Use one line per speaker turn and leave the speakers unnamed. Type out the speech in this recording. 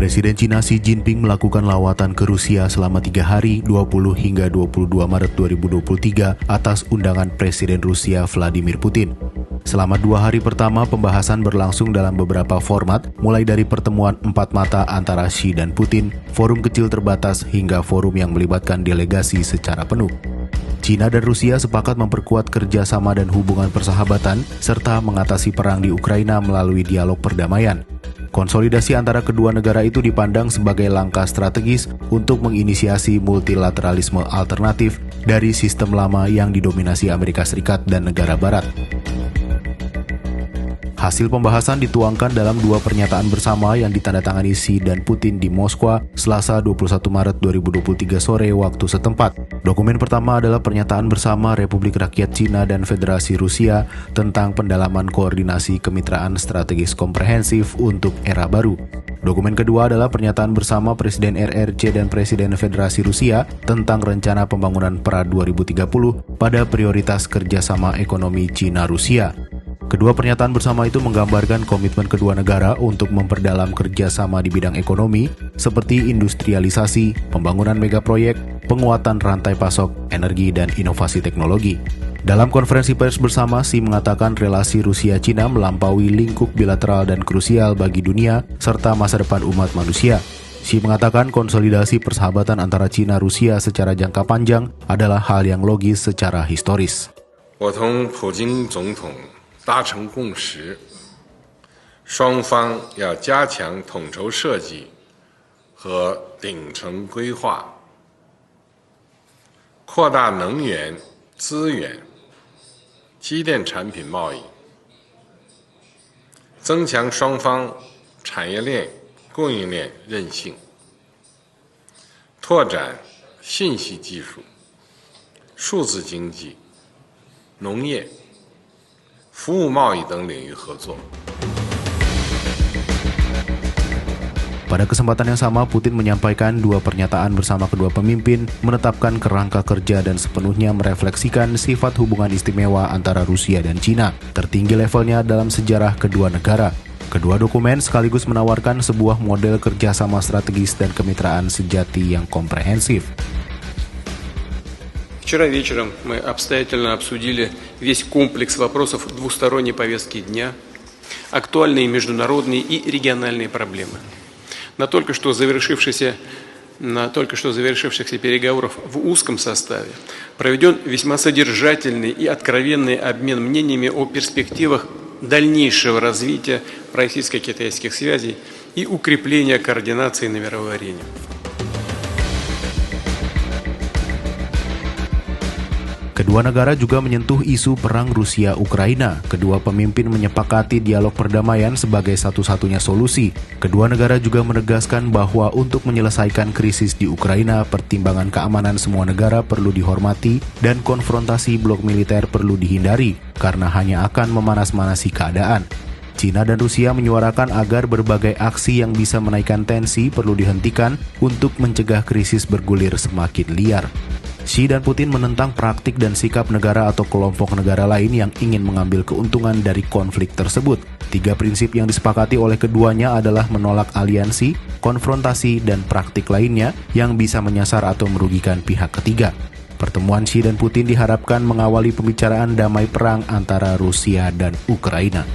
Presiden Cina Xi Jinping melakukan lawatan ke Rusia selama 3 hari 20 hingga 22 Maret 2023 atas undangan Presiden Rusia Vladimir Putin. Selama 2 hari pertama, pembahasan berlangsung dalam beberapa format, mulai dari pertemuan 4 mata antara Xi dan Putin, forum kecil terbatas, hingga forum yang melibatkan delegasi secara penuh. Cina dan Rusia sepakat memperkuat kerjasama dan hubungan persahabatan, serta mengatasi perang di Ukraina melalui dialog perdamaian. Konsolidasi antara kedua negara itu dipandang sebagai langkah strategis untuk menginisiasi multilateralisme alternatif dari sistem lama yang didominasi Amerika Serikat dan negara Barat. Hasil pembahasan dituangkan dalam 2 pernyataan bersama yang ditandatangani Xi dan Putin di Moskwa Selasa 21 Maret 2023 sore waktu setempat. Dokumen pertama adalah pernyataan bersama Republik Rakyat Cina dan Federasi Rusia tentang pendalaman koordinasi kemitraan strategis komprehensif untuk era baru. Dokumen kedua adalah pernyataan bersama Presiden RRC dan Presiden Federasi Rusia tentang rencana pembangunan pra 2030 pada prioritas kerjasama ekonomi Cina-Rusia. Kedua pernyataan bersama itu menggambarkan komitmen kedua negara untuk memperdalam kerjasama di bidang ekonomi, seperti industrialisasi, pembangunan megaproyek, penguatan rantai pasok, energi, dan inovasi teknologi. Dalam konferensi pers bersama, Xi mengatakan relasi Rusia-Cina melampaui lingkup bilateral dan krusial bagi dunia, serta masa depan umat manusia. Xi mengatakan konsolidasi persahabatan antara Cina-Rusia secara jangka panjang adalah hal yang logis secara historis.
达成共识，双方要加强统筹设计和顶层规划，扩大能源、资源、机电产品贸易，增强双方产业链、供应链韧性，拓展信息技术、数字经济、农业、服务贸易等领域合作。
Pada kesempatan yang sama, Putin menyampaikan 2 pernyataan bersama kedua pemimpin menetapkan kerangka kerja dan sepenuhnya merefleksikan sifat hubungan istimewa antara Rusia dan Cina, tertinggi levelnya dalam sejarah kedua negara. Kedua dokumen sekaligus menawarkan sebuah model kerjasama strategis dan kemitraan sejati yang komprehensif.
Вчера вечером мы обстоятельно обсудили весь комплекс вопросов двусторонней повестки дня, актуальные международные и региональные проблемы. На только что завершившихся переговоров в узком составе проведен весьма содержательный и откровенный обмен мнениями о перспективах дальнейшего развития российско-китайских связей и укрепления координации на мировой арене.
Kedua negara juga menyentuh isu perang Rusia-Ukraina. Kedua pemimpin menyepakati dialog perdamaian sebagai satu-satunya solusi. Kedua negara juga menegaskan bahwa untuk menyelesaikan krisis di Ukraina, pertimbangan keamanan semua negara perlu dihormati dan konfrontasi blok militer perlu dihindari, karena hanya akan memanas-manasi keadaan. Cina dan Rusia menyuarakan agar berbagai aksi yang bisa menaikkan tensi perlu dihentikan untuk mencegah krisis bergulir semakin liar. Xi dan Putin menentang praktik dan sikap negara atau kelompok negara lain yang ingin mengambil keuntungan dari konflik tersebut. 3 prinsip yang disepakati oleh keduanya adalah menolak aliansi, konfrontasi, dan praktik lainnya yang bisa menyasar atau merugikan pihak ketiga. Pertemuan Xi dan Putin diharapkan mengawali pembicaraan damai perang antara Rusia dan Ukraina.